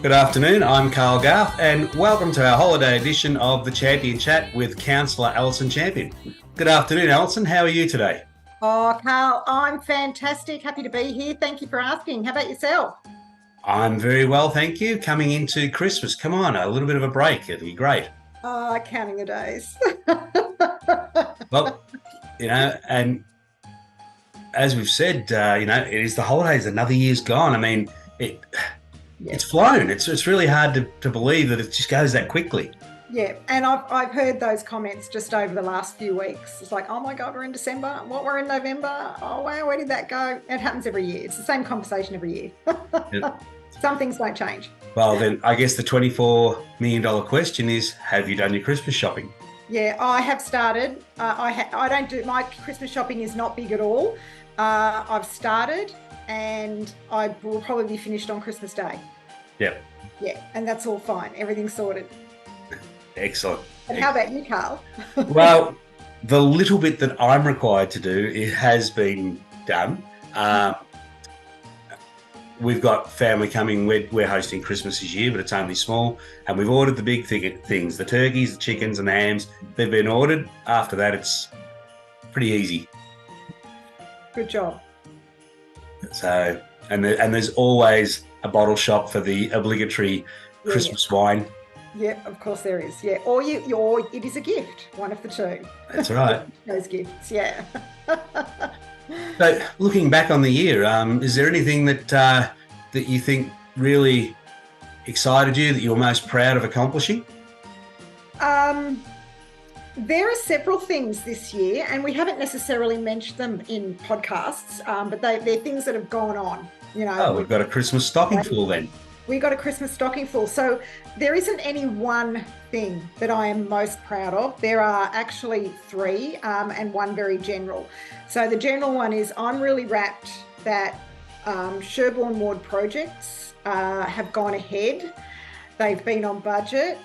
Good afternoon, I'm Carl Garth and welcome to our holiday edition of the Champion Chat with Councillor Alison Champion. Good afternoon, Alison. How are you today? Oh, Carl, I'm fantastic. Happy to be here. Thank you for asking. How about yourself? I'm very well, thank you. Coming into Christmas. Come on, a little bit of a break. It'll be great. Oh, counting the days. Well, and as we've said, it is the holidays. Another year's gone. I mean, it's flown. It's really hard to believe that it just goes that quickly. Yeah, and I've heard those comments just over the last few weeks. It's like, oh my God, we're in December. What, we're in November? Oh wow, where did that go? It happens every year. It's the same conversation every year. Yeah. Some things don't change. Well, then I guess the $24 million question is, have you done your Christmas shopping? Yeah, I have started. I don't do, my Christmas shopping is not big at all. I've started and I will probably be finished on Christmas Day. Yep. Yeah, and that's all fine. Everything's sorted. Excellent. And how about you, Carl? Well, the little bit that I'm required to do, it has been done. We've got family coming. We're hosting Christmas this year, but it's only small. And we've ordered the big things, the turkeys, the chickens and the hams. They've been ordered. After that, it's pretty easy. Good job. So, and there's always a bottle shop for the obligatory Christmas wine. Yeah, of course there is. Yeah, or it is a gift, one of the two. That's right. Those gifts, yeah. So, looking back on the year, is there anything that you think really excited you, that you're most proud of accomplishing? There are several things this year, and we haven't necessarily mentioned them in podcasts, but they're things that have gone on. We've got a Christmas stocking full then. We got a Christmas stocking full. So there isn't any one thing that I am most proud of. There are actually three, and one very general. So the general one is I'm really rapt that Sherborne Ward projects have gone ahead. They've been on budget.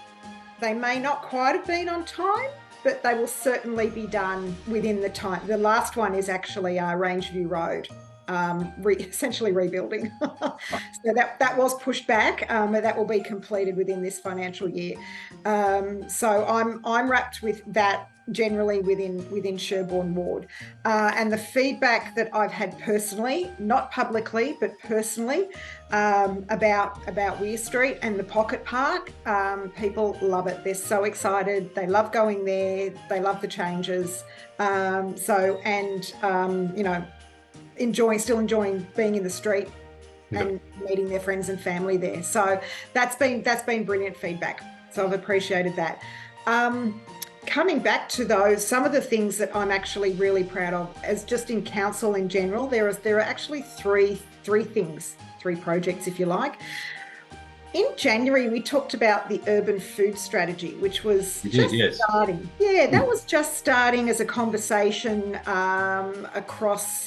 They may not quite have been on time, but they will certainly be done within the time. The last one is actually Rangeview Road. Essentially rebuilding. So that was pushed back, but that will be completed within this financial year. So I'm wrapped with that generally within Sherborne Ward. And the feedback that I've had personally, not publicly, but personally, about Weir Street and the Pocket Park, people love it. They're so excited. They love going there. They love the changes. Still enjoying being in the street and meeting their friends and family there. So that's been brilliant feedback. So I've appreciated that. Coming back to some of the things that I'm actually really proud of, as just in council in general, there are actually three projects, if you like. In January, we talked about the urban food strategy, which was starting. Yeah, that was just starting as a conversation across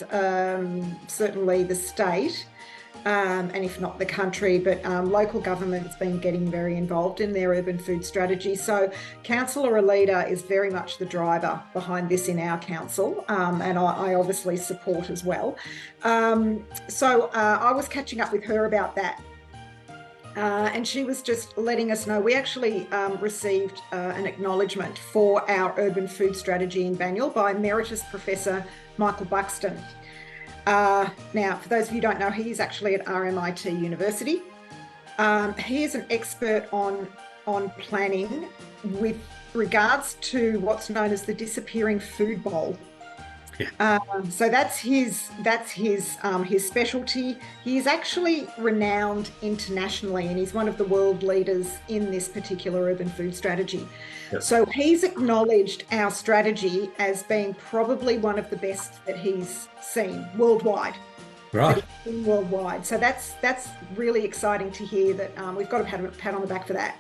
certainly the state, and if not the country, but local government's been getting very involved in their urban food strategy. So Councillor Alida is very much the driver behind this in our council, and I obviously support as well. So I was catching up with her about that. And she was just letting us know we actually received an acknowledgement for our urban food strategy in Banyule by Emeritus Professor Michael Buxton. Now, for those of you who don't know, he is actually at RMIT University. He is an expert on planning with regards to what's known as the disappearing food bowl. Yeah. So that's his specialty. He is actually renowned internationally, and he's one of the world leaders in this particular urban food strategy. Yep. So he's acknowledged our strategy as being probably one of the best that he's seen worldwide. Right. Worldwide. So that's really exciting to hear that we've got a pat on the back for that.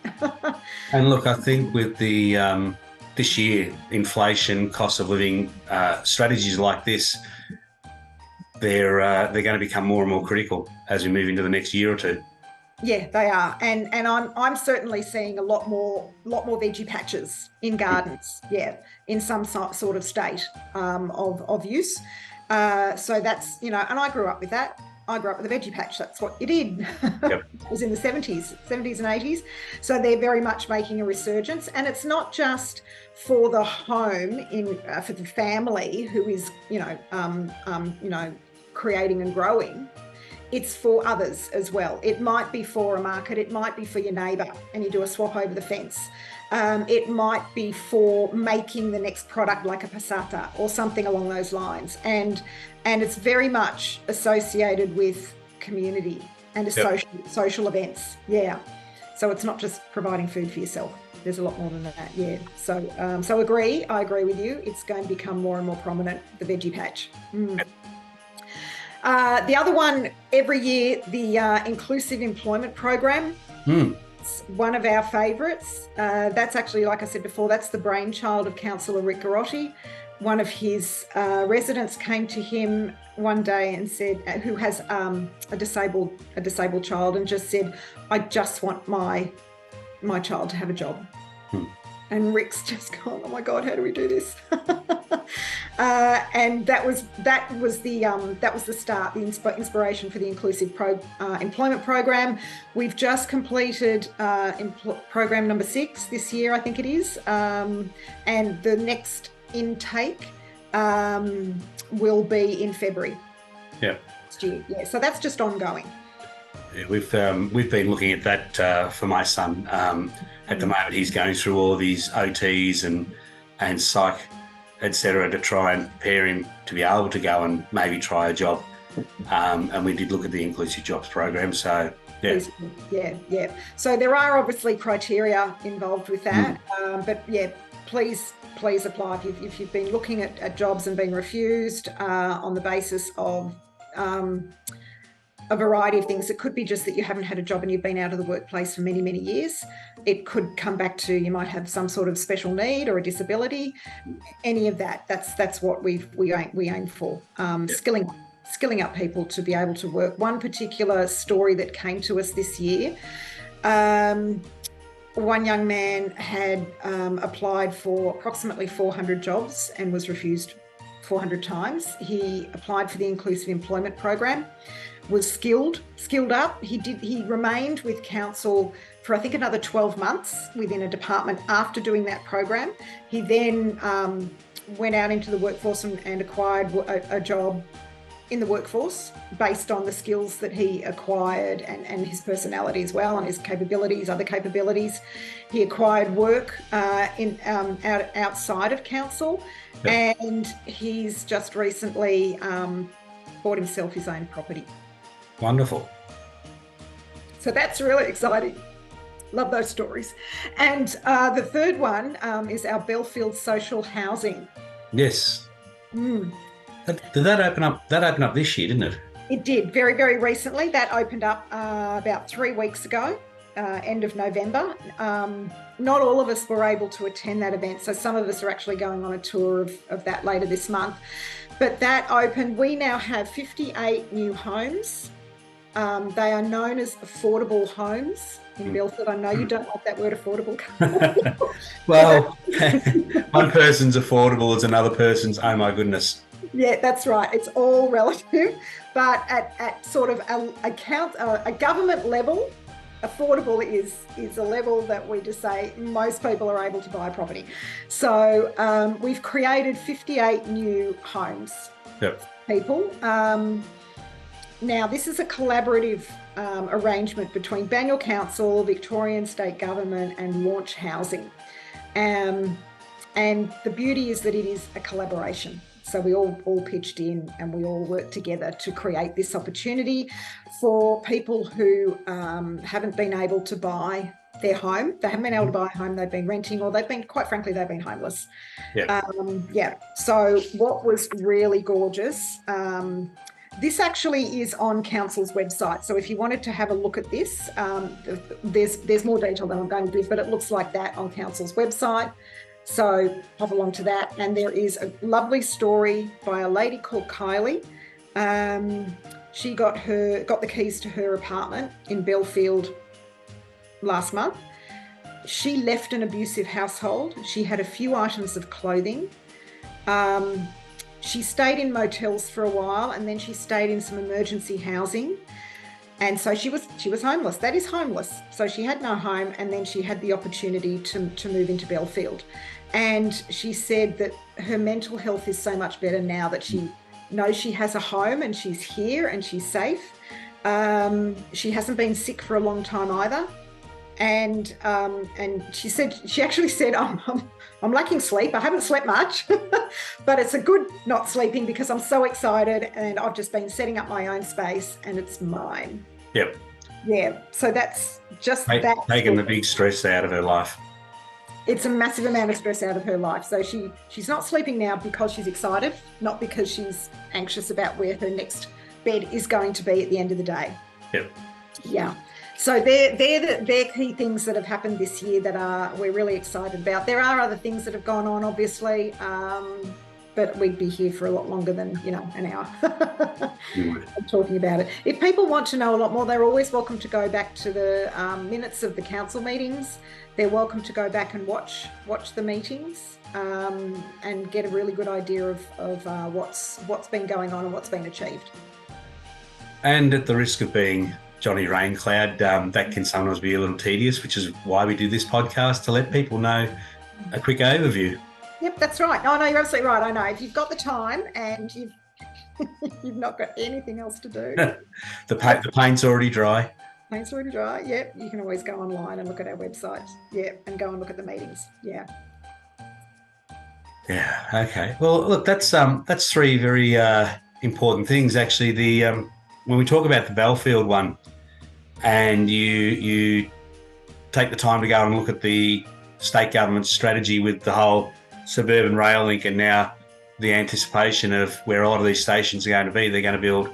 And look, I think with the this year, inflation, cost of living, strategies like this, they're going to become more and more critical as we move into the next year or two. Yeah, they are, and I'm certainly seeing a lot more veggie patches in gardens. Yeah, in some sort of state of use. So that's and I grew up with that. I grew up with a veggie patch. That's what you did. Yep. It was in the 70s and 80s. So they're very much making a resurgence. And it's not just for the home, for the family who is, creating and growing. It's for others as well. It might be for a market. It might be for your neighbour and you do a swap over the fence. It might be for making the next product like a passata or something along those lines. And it's very much associated with community and social events. Yeah. So it's not just providing food for yourself. There's a lot more than that. Yeah. So I agree with you. It's going to become more and more prominent, the veggie patch. The other one, every year, the Inclusive Employment Program. It's one of our favourites. That's actually, like I said before, that's the brainchild of Councillor Rick Garotti. One of his residents came to him one day and said, who has a disabled child, and just said, "I just want my child to have a job." And Rick's just gone, "Oh my God, how do we do this?" And that was the start, the inspiration for the Inclusive Employment Program. We've just completed program number 6 this year, I think it is, and the next intake will be in February. Yeah. Next year. Yeah. So that's just ongoing. Yeah, we've been looking at that for my son. At the moment, he's going through all these OTs and psych, etc., to try and prepare him to be able to go and maybe try a job. And we did look at the Inclusive Jobs program. So yeah. So there are obviously criteria involved with that, but yeah, please apply if you've been looking at jobs and been refused on the basis of a variety of things. It could be just that you haven't had a job and you've been out of the workplace for many, many years. It could come back to you might have some sort of special need or a disability. Any of that. That's what we aim for. Skilling up people to be able to work. One particular story that came to us this year. One young man had applied for approximately 400 jobs and was refused 400 times. He applied for the Inclusive Employment Program, was skilled up. He remained with council for I think another 12 months within a department after doing that program. He then went out into the workforce and acquired a job in the workforce based on the skills that he acquired and his personality as well, and his other capabilities. He acquired work outside of council, and he's just recently bought himself his own property. Wonderful. So that's really exciting. Love those stories. And the third one is our Belfield social housing. Yes. Did that open up? That opened up this year, didn't it? It did, very, very recently. That opened up about 3 weeks ago, end of November. Not all of us were able to attend that event, so some of us are actually going on a tour of that later this month. But that opened. We now have 58 new homes. They are known as affordable homes in Belfield. I know you don't like that word affordable. Well, one person's affordable is another person's, oh my goodness. Yeah, that's right. It's all relative. But at sort of a government level, affordable is a level that we just say most people are able to buy property. So we've created 58 new homes. Yep. People. Now, this is a collaborative arrangement between Banyule Council, Victorian State Government and Launch Housing. And the beauty is that it is a collaboration. So we all pitched in and we all worked together to create this opportunity for people who haven't been able to buy their home. They haven't been able to buy a home, they've been renting, or they've been homeless. Yeah. So what was really gorgeous, this actually is on council's website. So if you wanted to have a look at this, there's more detail than I'm going to give, but it looks like that on council's website. So hop along to that. And there is a lovely story by a lady called Kylie. She got the keys to her apartment in Belfield last month. She left an abusive household. She had a few items of clothing. she stayed in motels for a while, and then she stayed in some emergency housing. And so she was homeless. That is homeless. So she had no home, and then she had the opportunity to move into Belfield. And she said that her mental health is so much better now that she knows she has a home and she's here and she's safe. She hasn't been sick for a long time either. And she actually said, I'm lacking sleep. I haven't slept much, but it's a good not sleeping because I'm so excited, and I've just been setting up my own space and it's mine. Yep. Yeah. So that's just taking the big stress out of her life. It's a massive amount of stress out of her life. So she's not sleeping now because she's excited, not because she's anxious about where her next bed is going to be at the end of the day. Yep. Yeah. So they're key things that have happened this year that we're really excited about. There are other things that have gone on, obviously, but we'd be here for a lot longer than, an hour talking about it. If people want to know a lot more, they're always welcome to go back to the minutes of the council meetings. They're welcome to go back and watch the meetings and get a really good idea of what's been going on and what's been achieved. And at the risk of being Johnny Raincloud, that can sometimes be a little tedious, which is why we do this podcast, to let people know a quick overview. Yep, that's right. No, you're absolutely right. I know. If you've got the time and you've not got anything else to do. The paint's already dry. Paint's already dry. Yep. You can always go online and look at our website. Yep. And go and look at the meetings. Yeah. Yeah. Okay. Well, look, that's three very important things. Actually, when we talk about the Belfield one, and you take the time to go and look at the state government's strategy with the whole suburban rail link, and now the anticipation of where a lot of these stations are going to be, they're going to build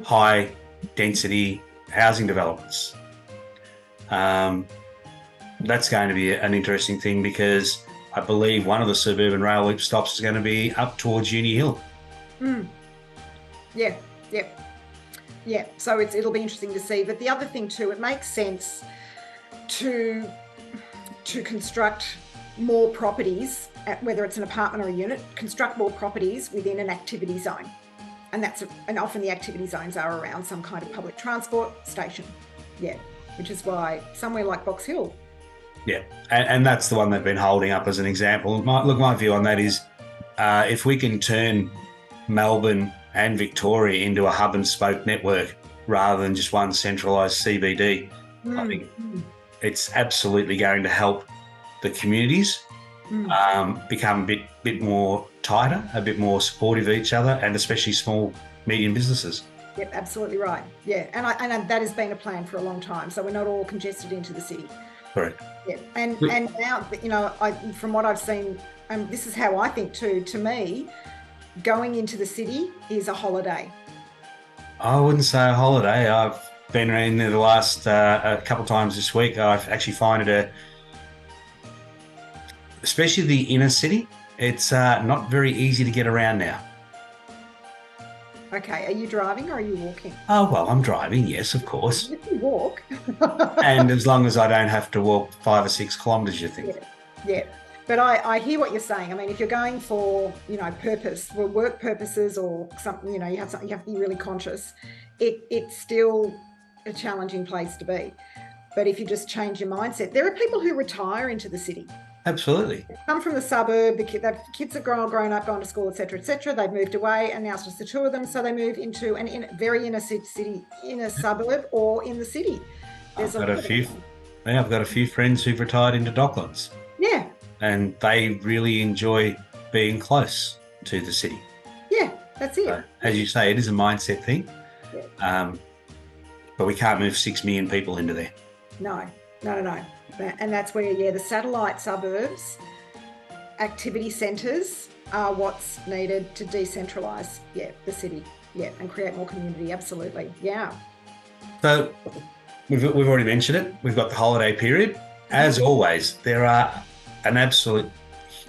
high density housing developments. That's going to be an interesting thing, because I believe one of the suburban rail loop stops is going to be up towards Uni Hill. Yeah. Yep. Yeah, so it'll be interesting to see. But the other thing too, it makes sense to construct more properties, whether it's an apartment or a unit, construct more properties within an activity zone. And often the activity zones are around some kind of public transport station. Yeah, which is why somewhere like Box Hill. Yeah, and that's the one they've been holding up as an example. My view on that is if we can turn Melbourne and Victoria into a hub and spoke network rather than just one centralised CBD, I think it's absolutely going to help the communities become a bit more tighter, a bit more supportive of each other, and especially small, medium businesses. Yep, absolutely right. Yeah, and that has been a plan for a long time. So we're not all congested into the city. Correct. Yeah, and now, from what I've seen, this is how I think too. To me, going into the city is a holiday. I wouldn't say a holiday. I've been around there the last a couple of times this week. I actually find it especially the inner city, it's not very easy to get around now. Okay, are you driving or are you walking? Oh, well, I'm driving, yes, of course. You can walk. And as long as I don't have to walk 5 or 6 kilometres, you think. Yeah. But I hear what you're saying. I mean, if you're going for, purpose, for work purposes or something, you have to be really conscious. It's still a challenging place to be. But if you just change your mindset, there are people who retire into the city. Absolutely. They come from the suburb, the kids have grown up, gone to school, etc., they've moved away, and now it's just the two of them, so they move into very inner city, in a suburb or in the city. I've got a few friends who've retired into Docklands. Yeah. And they really enjoy being close to the city. Yeah, that's it. So, as you say, it is a mindset thing. Yeah. But we can't move 6 million people into there. No. And that's where, the satellite suburbs, activity centres are what's needed to decentralise, the city, and create more community, absolutely, yeah. So we've already mentioned it. We've got the holiday period. As always, there are an absolute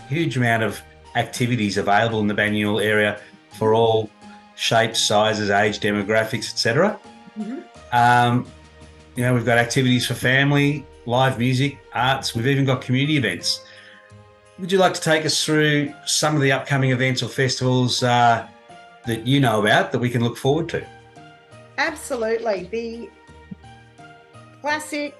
huge amount of activities available in the Banyule area for all shapes, sizes, age, demographics, etc. Mm-hmm. We've got activities for family, live music, arts. We've even got community events. would you like to take us through some of the upcoming events or festivals that you know about that we can look forward to? Absolutely. The classic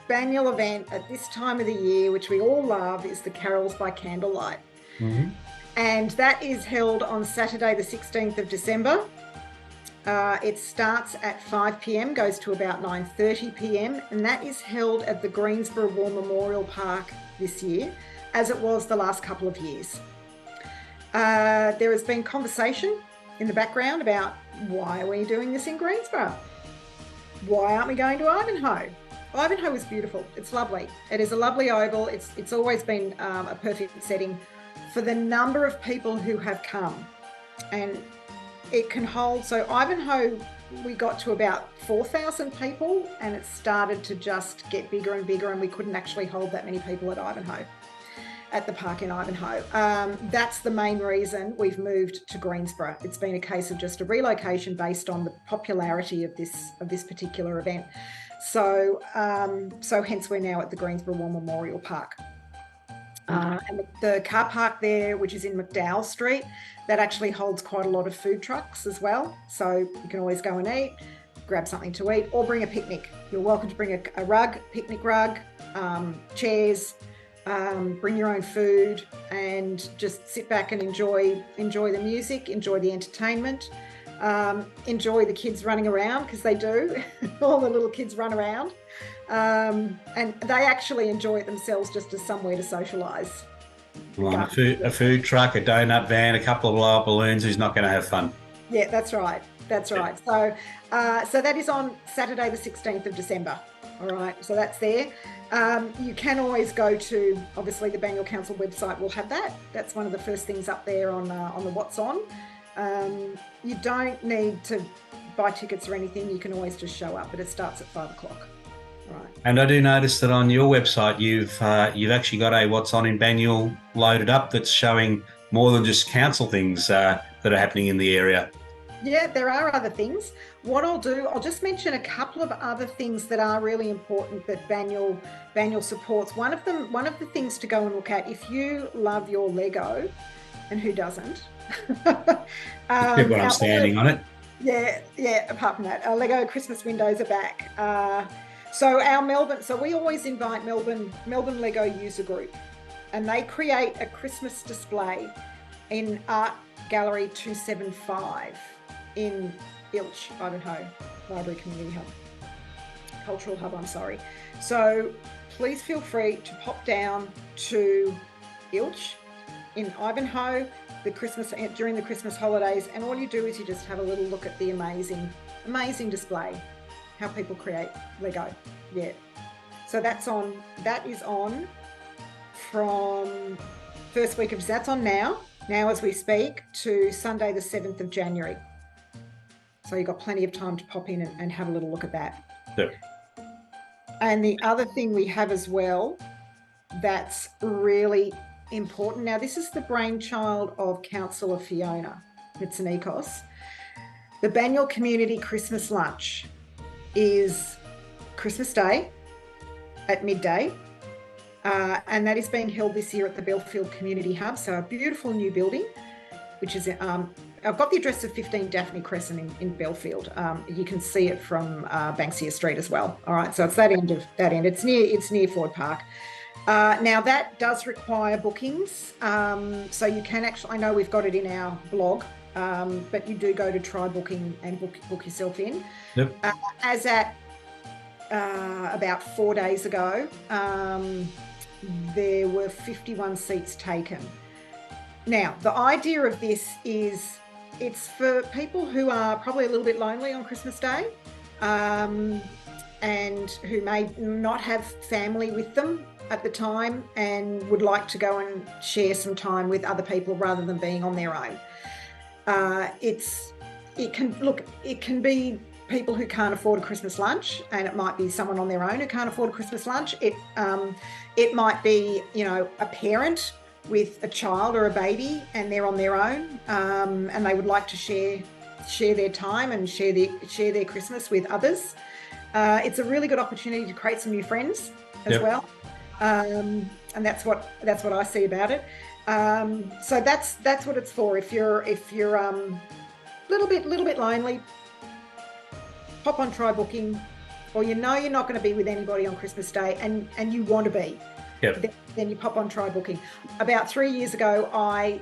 Banyule event at this time of the year, which we all love, is the Carols by Candlelight. Mm-hmm. And that is held on Saturday, the 16th of December. It starts at 5 p.m, goes to about 9:30 p.m, and that is held at the Greensboro War Memorial Park this year, as it was the last couple of years. There has been conversation in the background about, why are we doing this in Greensboro? Why aren't we going to Ivanhoe? Ivanhoe is beautiful. It's lovely. It is a lovely oval. It's always been a perfect setting for the number of people who have come, and it can hold. So Ivanhoe, we got to about 4,000 people, and it started to just get bigger and bigger, and we couldn't actually hold that many people at Ivanhoe, at the park in Ivanhoe. That's the main reason we've moved to Greensboro. It's been a case of just a relocation based on the popularity of this particular event. So hence we're now at the Greensboro War Memorial Park. And the car park there, which is in McDowell Street, that actually holds quite a lot of food trucks as well. So you can always go and eat, grab something to eat, or bring a picnic. You're welcome to bring a rug, picnic rug, chairs, bring your own food, and just sit back and enjoy the music, enjoy the entertainment, enjoy the kids running around, because they do. All the little kids run around. And they actually enjoy it themselves, just as somewhere to socialise. Well, a food truck, a donut van, a couple of blow-up balloons. Who's not going to have fun? Yeah, that's right. That's right. So that is on Saturday, the 16th of December. All right. So that's there. You can always go to, obviously, the Banyule Council website will have that. That's one of the first things up there on the What's On. You don't need to buy tickets or anything. You can always just show up, but it starts at 5 o'clock. Right. And I do notice that on your website, you've actually got a What's On in Banyule loaded up that's showing more than just council things that are happening in the area. Yeah, there are other things. What I'll do, I'll just mention a couple of other things that are really important that Banyule supports. One of the things to go and look at, if you love your Lego, and who doesn't? When I'm standing on it. Yeah. Apart from that, our Lego Christmas windows are back. So we always invite Melbourne Lego user group, and they create a Christmas display in Art Gallery 275 in Ilch, Ivanhoe, Library Community Hub, Cultural Hub, I'm sorry. So please feel free to pop down to Ilch in Ivanhoe during the Christmas holidays, and all you do is you just have a little look at the amazing display, how people create Lego. Yeah. So that is on from first week of, that's on now as we speak, to Sunday the 7th of January. So you've got plenty of time to pop in and have a little look at that. Yep. And the other thing we have as well that's really important. Now, this is the brainchild of Councillor Fiona Mitsonikos. The Banyule Community Christmas Lunch is Christmas Day at midday, and that is being held this year at the Belfield Community Hub. So a beautiful new building, which is I've got the address of 15 Daphne Crescent in Belfield. You can see it from Banksia Street as well. All right, so it's that end. It's near Ford Park. Now that does require bookings, so you can actually, I know we've got it in our blog, but you do go to try booking and book yourself in. Yep. As at about 4 days ago, there were 51 seats taken. Now, the idea of this is it's for people who are probably a little bit lonely on Christmas Day, and who may not have family with them at the time and would like to go and share some time with other people rather than being on their own. It can be people who can't afford a Christmas lunch, and it might be someone on their own who can't afford a Christmas lunch. It might be, a parent with a child or a baby, and they're on their own, and they would like to share their time and share their Christmas with others. It's a really good opportunity to create some new friends as well. And that's what I see about it. So that's what it's for. If you're little bit lonely, hop on Try Booking, or you're not going to be with anybody on Christmas Day, and you want to be. Yep. Then you pop on Try Booking. About 3 years ago, I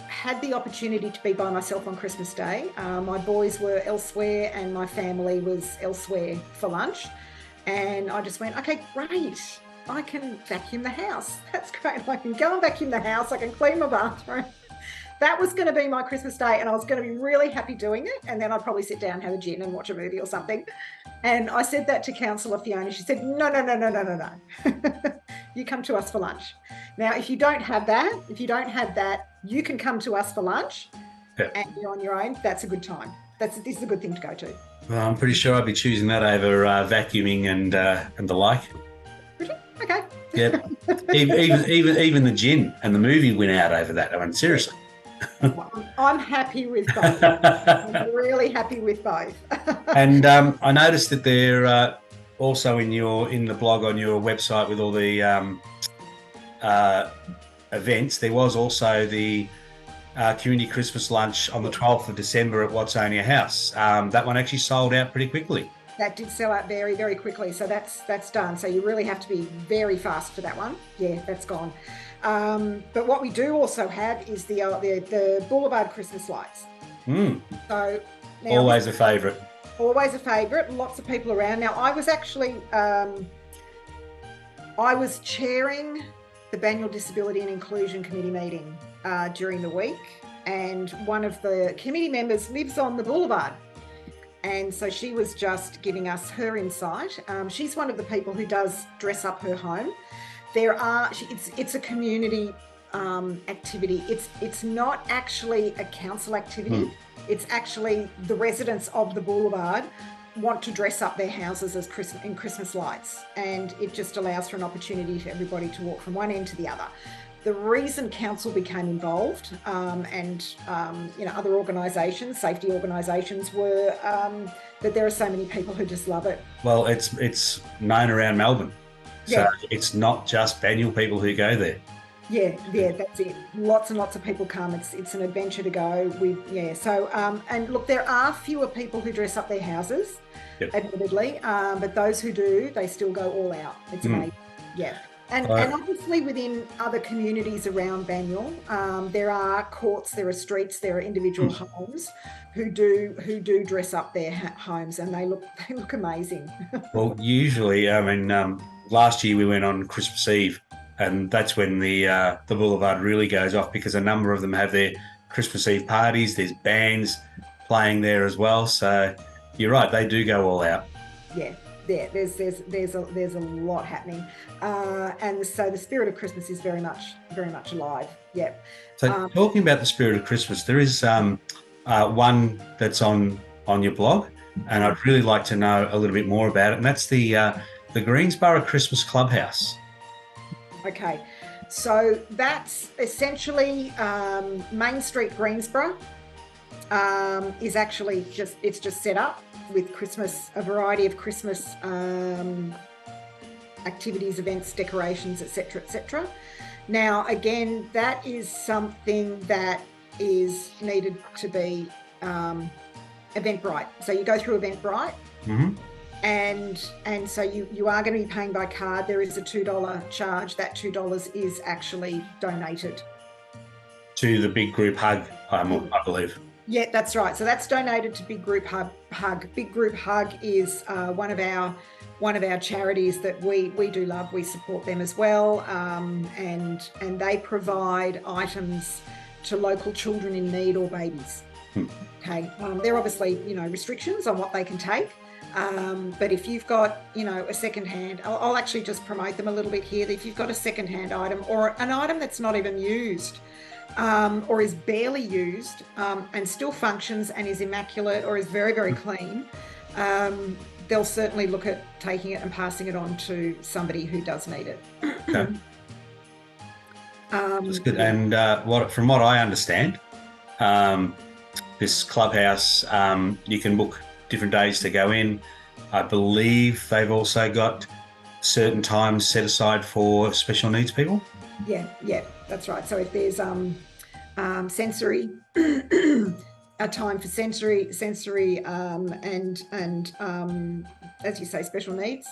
had the opportunity to be by myself on Christmas Day. My boys were elsewhere and my family was elsewhere for lunch. And I just went, okay, great. I can vacuum the house. That's great. I can go and vacuum the house. I can clean my bathroom. That was going to be my Christmas Day, and I was going to be really happy doing it. And then I'd probably sit down, have a gin and watch a movie or something. And I said that to Councillor Fiona. She said, no. You come to us for lunch. Now, if you don't have that, you can come to us for lunch. Yep. And you're on your own. That's a good time. This is a good thing to go to. Well, I'm pretty sure I'd be choosing that over vacuuming and the like. Really? Okay. Yep. even the gin and the movie went out over that. I mean, seriously. Well, I'm happy with both. I'm really happy with both. And I noticed that they're also in the blog on your website with all the events. There was also the community Christmas lunch on the 12th of December at What's Only a House. That one actually sold out pretty quickly. That did sell out very, very quickly. So that's done. So you really have to be very fast for that one. Yeah, that's gone. But what we do also have is the Boulevard Christmas lights. So now, always a favourite. Always a favourite. Lots of people around. Now, I was actually I was chairing the Banyule Disability and Inclusion Committee meeting during the week, and one of the committee members lives on the boulevard. And so she was just giving us her insight. She's one of the people who does dress up her home. It's a community activity. It's not actually a council activity. It's actually the residents of the boulevard want to dress up their houses as Christmas lights, and it just allows for an opportunity for everybody to walk from one end to the other. The reason council became involved and other organisations, safety organisations, were that there are so many people who just love it. Well, it's known around Melbourne, so it's not just Banyule people who go there. Yeah, that's it. Lots and lots of people come. It's an adventure to go. So and look, there are fewer people who dress up their houses, admittedly, but those who do, they still go all out. It's amazing. Yeah. And obviously within other communities around Banyule, there are courts, there are streets, there are individual homes who do dress up their homes, and they look amazing. Well, usually, I mean, last year we went on Christmas Eve, and that's when the boulevard really goes off, because a number of them have their Christmas Eve parties. There's bands playing there as well. So you're right, they do go all out. Yeah. Yeah, there's a lot happening, and so the spirit of Christmas is very much alive. Yeah. So talking about the spirit of Christmas, there is one that's on your blog, and I'd really like to know a little bit more about it, and that's the Greensborough Christmas Clubhouse. Okay, so that's essentially Main Street, Greensborough. Is actually just set up with a variety of Christmas activities, events, decorations, etc. Now, again, that is something that is needed to be Eventbrite. So you go through Eventbrite, and so you are going to be paying by card. There is a $2 charge. That $2 is actually donated to the Big Group Hug, I believe. Yeah, that's right. So that's donated to Big Group Hug. Big Group Hug is one of our charities that we do love. We support them as well, and they provide items to local children in need or babies. Okay, there are obviously restrictions on what they can take, but if you've got a second-hand, I'll actually just promote them a little bit here. If you've got a second-hand item or an item that's not even used, or is barely used, and still functions and is immaculate or is very, very clean, they'll certainly look at taking it and passing it on to somebody who does need it. Okay. That's good. And from what I understand, this clubhouse, you can book different days to go in. I believe they've also got certain times set aside for special needs people. Yeah, that's right. So if there's sensory, a time for sensory, and as you say, special needs.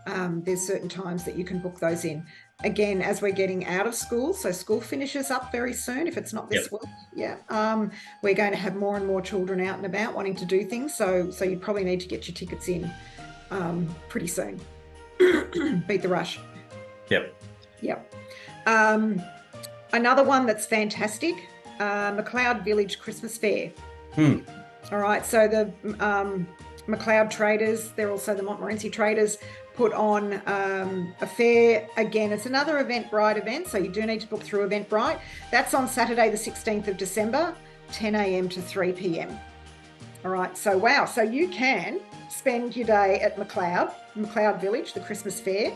There's certain times that you can book those in. Again, as we're getting out of school, so school finishes up very soon. If it's not this week, we're going to have more and more children out and about wanting to do things. So you probably need to get your tickets in pretty soon. Beat the rush. Yep. Another one that's fantastic, McLeod Village Christmas Fair. All right, so the McLeod Traders, they're also the Montmorency Traders, put on a fair. Again, it's another Eventbrite event, so you do need to book through Eventbrite. That's on Saturday the 16th of December, 10 a.m. to 3 p.m. All right, so wow, so you can spend your day at McLeod Village, the Christmas Fair,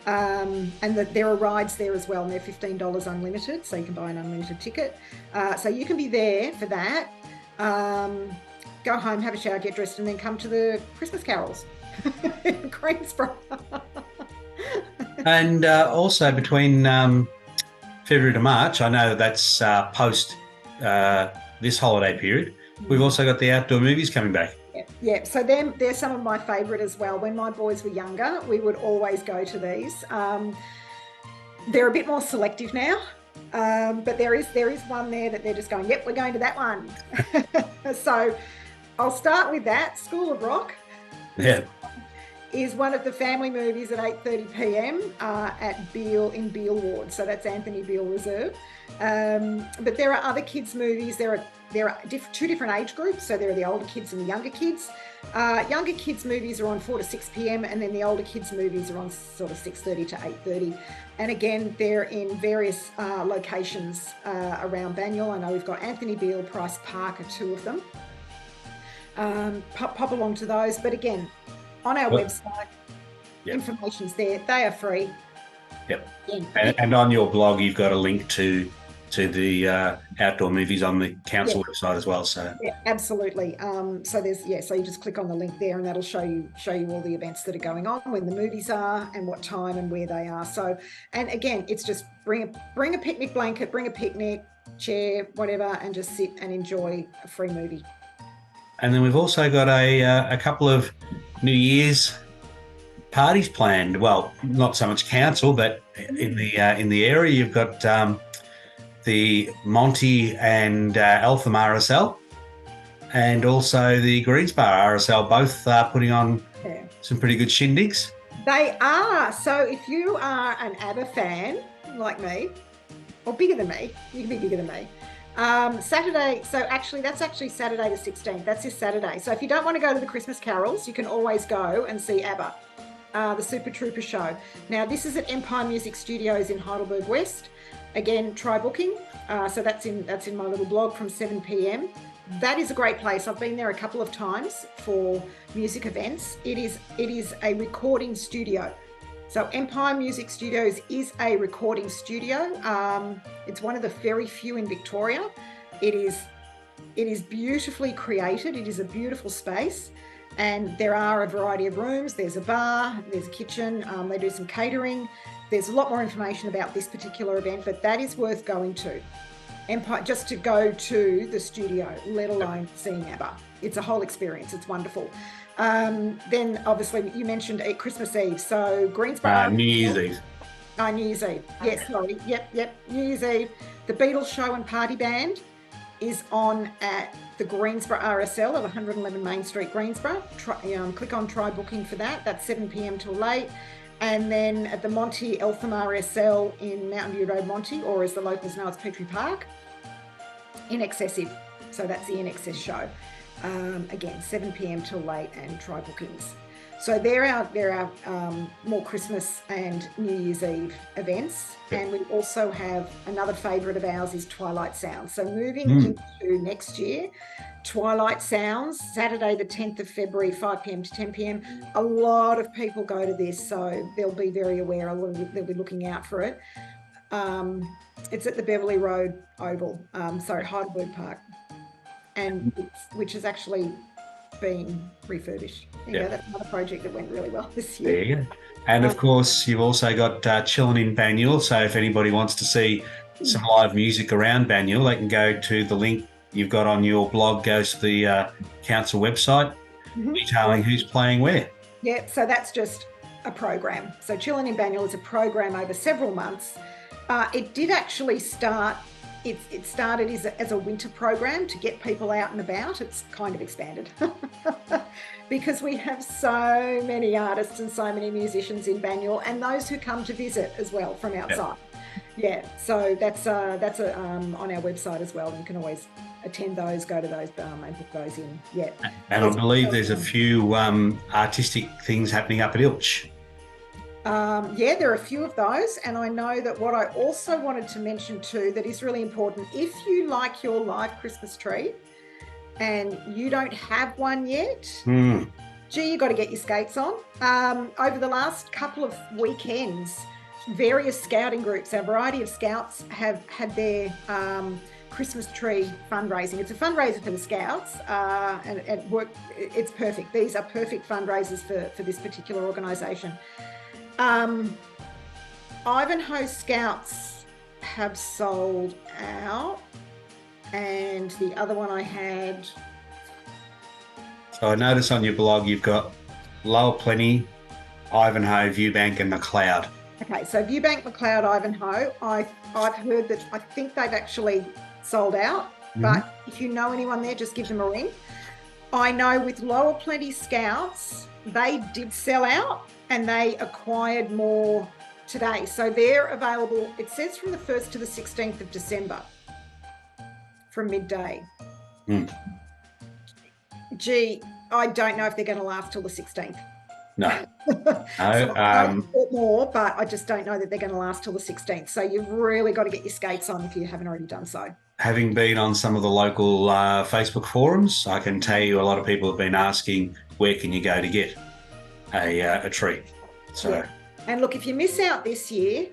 and there are rides there as well, and they're $15 unlimited, so you can buy an unlimited ticket. So you can be there for that. Go home, have a shower, get dressed, and then come to the Christmas carols in Greensboro. And also between February to March, I know that's post this holiday period, we've also got the outdoor movies coming back. Yeah, so they're some of my favourite as well. When my boys were younger, we would always go to these. They're a bit more selective now, but there is one there that they're just going, yep, we're going to that one. So I'll start with that. School of Rock is one of the family movies at 8:30 p.m. At Beale in Beale Ward. So that's Anthony Beale Reserve. But there are other kids' movies. There are two different age groups. So there are the older kids and the younger kids. Younger kids' movies are on 4 to 6 p.m. and then the older kids' movies are on sort of 6:30 to 8:30. And again, they're in various locations around Banyule. I know we've got Anthony Beale, Price Park are two of them. Pop along to those. But again, on our website, information's there. They are free. Yep. And on your blog, you've got a link to the outdoor movies on the council website as well. So absolutely. So you just click on the link there, and that'll show you all the events that are going on, when the movies are, and what time and where they are. So, and again, it's just bring a picnic blanket, bring a picnic chair, whatever, and just sit and enjoy a free movie. And then we've also got a couple of New Year's parties planned. Well, not so much council, but in the area, you've got the Monty and Eltham RSL, and also the Greensboro RSL, both putting on some pretty good shindigs. They are. So if you are an ABBA fan like me, or bigger than me, you can be bigger than me. Saturday, so that's actually Saturday the 16th. That's this Saturday. So if you don't want to go to the Christmas carols, you can always go and see ABBA, the Super Trooper show. Now, this is at Empire Music Studios in Heidelberg West. Again, try booking. So that's in my little blog from 7 p.m. That is a great place. I've been there a couple of times for music events. It is a recording studio. So Empire Music Studios is a recording studio. It's one of the very few in Victoria. It is beautifully created. It is a beautiful space, and there are a variety of rooms. There's a bar, there's a kitchen. They do some catering. There's a lot more information about this particular event, but that is worth going to. Empire, just to go to the studio, let alone seeing ABBA. It's a whole experience. It's wonderful. Then obviously you mentioned Christmas Eve. So Greensboro. New Year's Eve. New Year's Eve. Yes, sorry. Yep. New Year's Eve. The Beatles Show and Party Band is on at the Greensboro RSL at 111 Main Street, Greensboro. Click on try booking for that. That's 7 p.m. till late. And then at the Monty Eltham RSL in Mountain View Road, Monty, or as the locals know, it's Petrie Park, in Excessive. So that's the NXS show. Again, 7 p.m. till late, and try bookings. So there are more Christmas and New Year's Eve events. Yep. And we also have another favourite of ours is Twilight Sounds. So moving into next year, Twilight Sounds, Saturday the 10th of February, 5 p.m. to 10 p.m. A lot of people go to this, so they'll be very aware. They'll be looking out for it. It's at the Beverley Road Oval, Heidelberg Park, and which is actually being refurbished. That's another project that went really well this year. There you go. And of course, you've also got Chilling in Banyule. So if anybody wants to see some live music around Banyule, they can go to the link you've got on your blog, goes to the council website, detailing who's playing where. Yeah, so that's just a program. So Chilling in Banyule is a program over several months. It did actually start. It started as a winter program to get people out and about. It's kind of expanded because we have so many artists and so many musicians in Banyule, and those who come to visit as well from outside. Yeah, so that's on our website as well. You can always attend those, go to those and book those in. Yeah, and I believe there's a few artistic things happening up at Ilch. There are a few of those, and I know that what I also wanted to mention too that is really important, if you like your live Christmas tree and you don't have one yet, you got to get your skates on. Over the last couple of weekends, various scouting groups, a variety of scouts have had their Christmas tree fundraising. It's a fundraiser for the scouts, and it's perfect. These are perfect fundraisers for this particular organisation. Ivanhoe Scouts have sold out, and the other one I had. So I notice on your blog you've got Lower Plenty, Ivanhoe, Viewbank, and McLeod. Okay, so Viewbank, McLeod, Ivanhoe. I've heard that I think they've actually sold out, but if you know anyone there, just give them a ring. I know with Lower Plenty Scouts, they did sell out and they acquired more today. So they're available, it says from the 1st to the 16th of December from midday. Gee, I don't know if they're going to last till the 16th. No. So more, but I just don't know that they're going to last till the 16th. So you've really got to get your skates on if you haven't already done so. Having been on some of the local Facebook forums, I can tell you a lot of people have been asking, where can you go to get a tree? So, yeah. And look, if you miss out this year,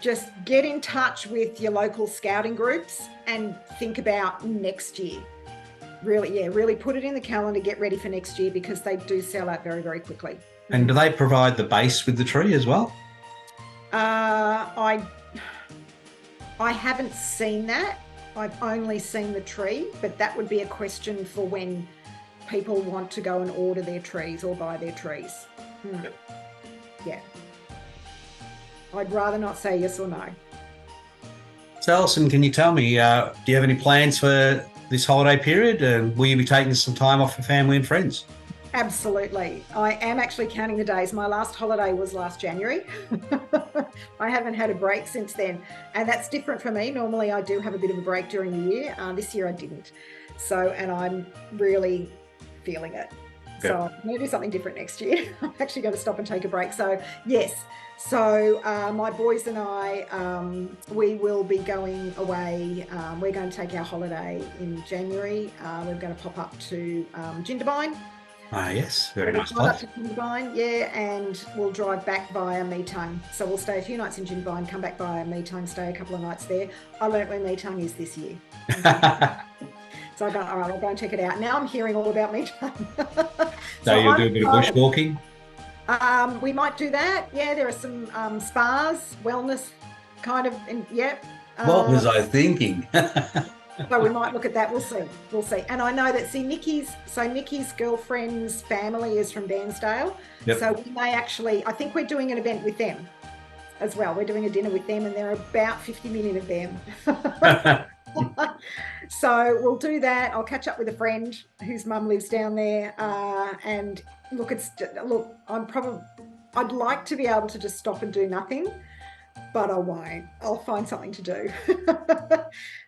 just get in touch with your local scouting groups and think about next year. Really put it in the calendar, get ready for next year, because they do sell out very, very quickly. And do they provide the base with the tree as well? I haven't seen that. I've only seen the tree, but that would be a question for when people want to go and order their trees or buy their trees. Yeah. I'd rather not say yes or no. So Alison, can you tell me, do you have any plans for this holiday period? Will you be taking some time off for family and friends? Absolutely. I am actually counting the days. My last holiday was last January. I haven't had a break since then. And that's different for me. Normally I do have a bit of a break during the year. This year I didn't. So, and I'm really feeling it. Good. So I'm going to do something different next year. I'm actually going to stop and take a break. So yes. So my boys and I, we will be going away. We're going to take our holiday in January. We're going to pop up to Jindabyne. Yes, very nice place. Up to Jindabyne, yeah, and we'll drive back via Meetung. So we'll stay a few nights in Jindabyne, come back via Meetung, stay a couple of nights there. I learnt where Meetung is this year. So I go, all right, I'll go and check it out. Now I'm hearing all about Meetung. So you'll do a bit of bushwalking? We might do that. Yeah, there are some spas, wellness kind of, what was I thinking? So we might look at that. We'll see. And I know that, Nikki's girlfriend's family is from Bairnsdale. Yep. So we may actually, I think we're doing an event with them as well. We're doing a dinner with them, and there are about 50 million of them. So we'll do that. I'll catch up with a friend whose mum lives down there. And I'd like to be able to just stop and do nothing, but I won't. I'll find something to do.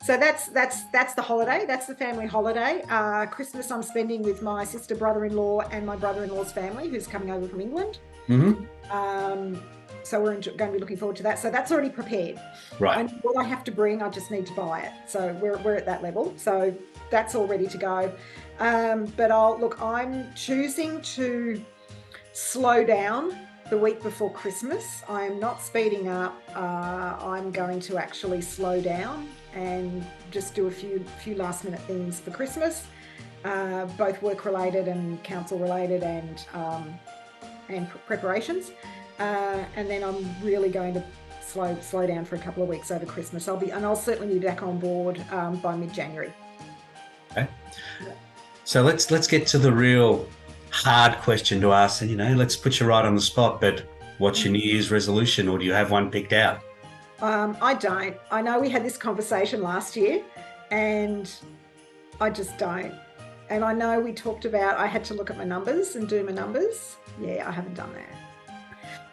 So that's the holiday. That's the family holiday. Christmas I'm spending with my sister, brother-in-law, and my brother-in-law's family, who's coming over from England. So we're going to be looking forward to that. So that's already prepared. Right. And what I have to bring, I just need to buy it. So we're at that level. So that's all ready to go. But I'm choosing to slow down the week before Christmas. I am not speeding up. I'm going to actually slow down and just do a few last minute things for Christmas. both work-related and council-related and preparations. And then I'm really going to slow down for a couple of weeks over Christmas. I'll certainly be back on board by mid-January. Okay. Yeah. So let's get to the real hard question to ask. And, let's put you right on the spot. But what's your New Year's resolution, or do you have one picked out? I don't. I know we had this conversation last year, and I just don't. And I know we talked about I had to look at my numbers and do my numbers. Yeah, I haven't done that.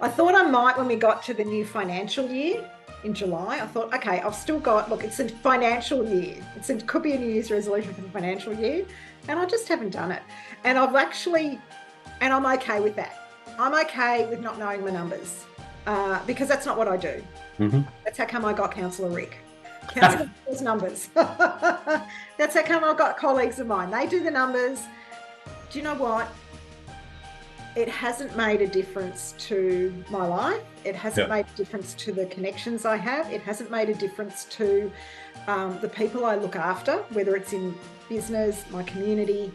I thought I might when we got to the new financial year in July. I thought, okay, I've still got, look, it's a financial year. It could be a New Year's resolution for the financial year, and I just haven't done it. And I'm okay with that. I'm okay with not knowing my numbers because that's not what I do. Mm-hmm. That's how come I got Councillor Rick. Councillor does numbers. That's how come I've got colleagues of mine. They do the numbers. Do you know what? It hasn't made a difference to my life. It hasn't made a difference to the connections I have. It hasn't made a difference to the people I look after, whether it's in business, my community.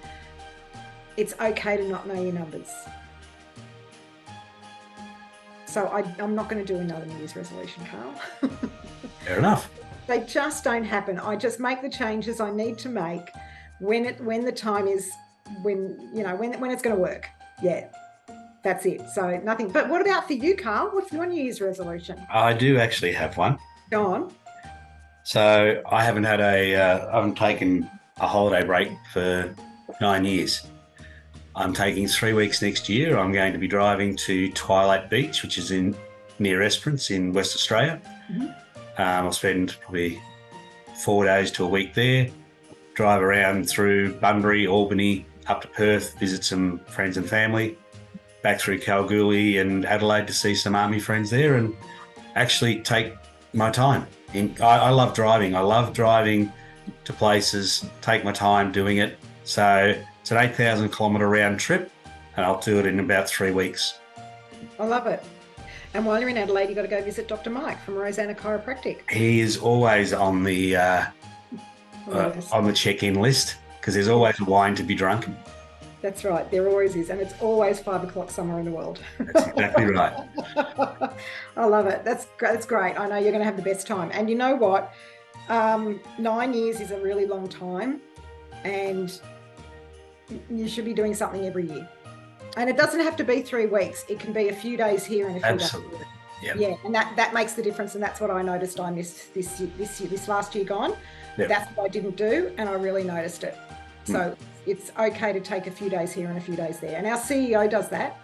It's okay to not know your numbers. So I'm not going to do another New Year's resolution, Carl. Fair enough. They just don't happen. I just make the changes I need to make when the time is, when it's going to work. Yeah. That's it. So nothing. But what about for you, Carl? What's your New Year's resolution? I do actually have one. Go on. So I haven't taken a holiday break for 9 years. I'm taking 3 weeks next year. I'm going to be driving to Twilight Beach, which is near Esperance in West Australia. Mm-hmm. I'll spend probably 4 days to a week there, drive around through Bunbury, Albany, up to Perth, visit some friends and family, back through Kalgoorlie and Adelaide to see some army friends there, and actually take my time. I love driving. I love driving to places, take my time doing it. So it's an 8,000 kilometre round trip, and I'll do it in about 3 weeks. I love it. And while you're in Adelaide, you've got to go visit Dr. Mike from Rosanna Chiropractic. He is always on the check-in list because there's always wine to be drunk. That's right. There always is. And it's always 5 o'clock somewhere in the world. That's exactly right. I love it. That's great. I know you're going to have the best time. And you know what? 9 years is a really long time. And you should be doing something every year. And it doesn't have to be 3 weeks. It can be a few days here and a few days there. Yep. Yeah. And that makes the difference. And that's what I noticed I missed this last year gone. Yep. That's what I didn't do. And I really noticed it. So it's okay to take a few days here and a few days there. And our CEO does that.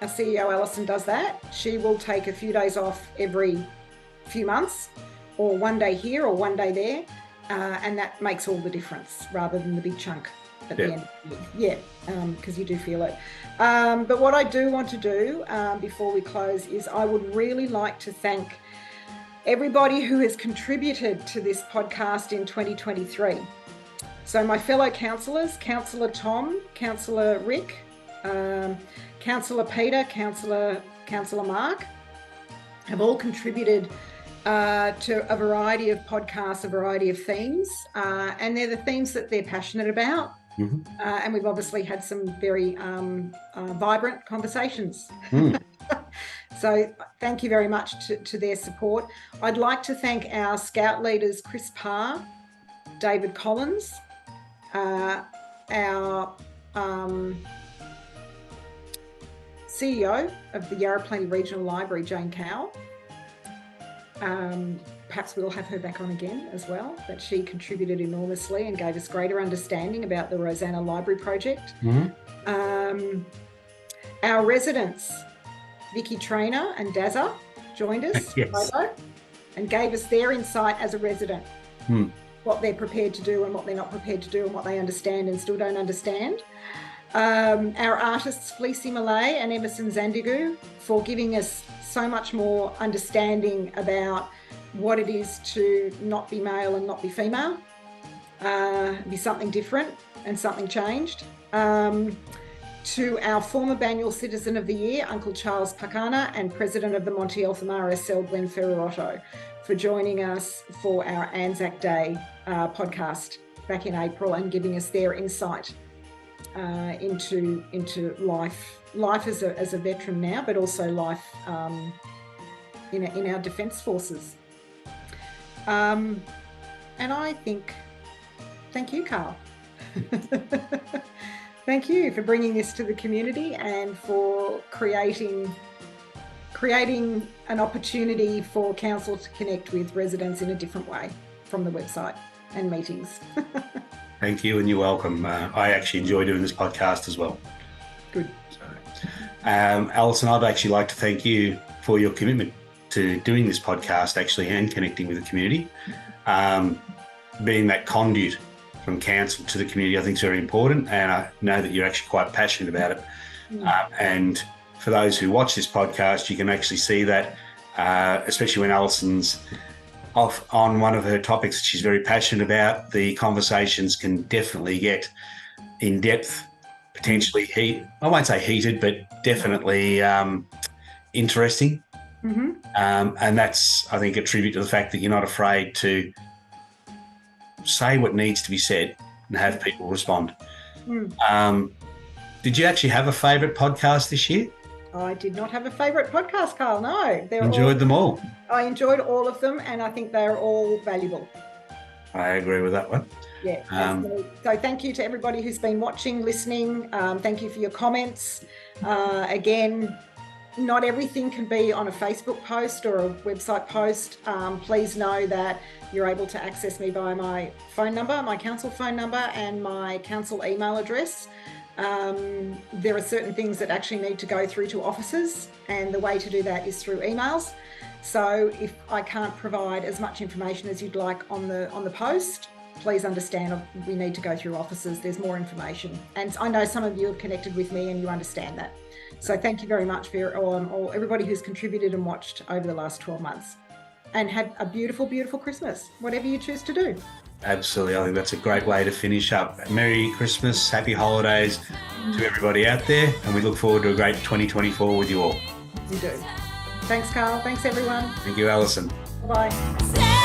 Our CEO, Alison, does that. She will take a few days off every few months, or 1 day here or 1 day there. And that makes all the difference rather than the big chunk at the end of the year. Yeah, because you do feel it. But what I do want to do before we close is I would really like to thank everybody who has contributed to this podcast in 2023. So my fellow councillors, Councillor Tom, Councillor Rick, Councillor Peter, Councillor Mark, have all contributed to a variety of podcasts, a variety of themes, and they're the themes that they're passionate about. Mm-hmm. And we've obviously had some very vibrant conversations. So thank you very much to their support. I'd like to thank our Scout leaders, Chris Parr, David Collins, our CEO of the Yarra Plenty Regional Library, Jane Cowell. Perhaps we'll have her back on again as well, that she contributed enormously and gave us greater understanding about the Rosanna Library Project. Mm-hmm. Our residents, Vicky Trainer and Dazza, joined us and gave us their insight as a resident. What they're prepared to do and what they're not prepared to do and what they understand and still don't understand. Our artists, Fleecy Malay and Emerson Zandigu, for giving us so much more understanding about what it is to not be male and not be female, be something different and something changed. To our former Banyule Citizen of the Year, Uncle Charles Pakana, and President of the Monte Alfamara SL, Glenn Ferrarotto, for joining us for our Anzac Day podcast back in April and giving us their insight into life as a veteran now, but also life in our Defence Forces. And I think, thank you, Carl. Thank you for bringing this to the community and for creating an opportunity for council to connect with residents in a different way from the website and meetings. Thank you, and you're welcome. I actually enjoy doing this podcast as well. Good. So, Alison, I'd actually like to thank you for your commitment to doing this podcast actually and connecting with the community. Being that conduit from council to the community, I think is very important, and I know that you're actually quite passionate about it. And for those who watch this podcast, you can actually see that, especially when Alison's off on one of her topics that she's very passionate about, the conversations can definitely get in depth, potentially I won't say heated, but definitely interesting. And that's, I think, a tribute to the fact that you're not afraid to say what needs to be said and have people respond. Did you actually have a favourite podcast this year? I did not have a favourite podcast, Carl. No, enjoyed them all. I enjoyed all of them, and I think they're all valuable. I agree with that one. Yeah. So thank you to everybody who's been watching, listening. Thank you for your comments. Again, not everything can be on a Facebook post or a website post. Please know that you're able to access me via my phone number, my council phone number, and my council email address. There are certain things that actually need to go through to officers, and the way to do that is through emails. So if I can't provide as much information as you'd like on the post, please understand we need to go through officers. There's more information, and I know some of you have connected with me and you understand that. So thank you very much for everybody who's contributed and watched over the last 12 months, and have a beautiful, beautiful Christmas, whatever you choose to do. Absolutely. I think that's a great way to finish up. Merry Christmas, happy holidays to everybody out there, and we look forward to a great 2024 with you all. We do. Thanks, Carl. Thanks, everyone. Thank you, Alison. Bye-bye.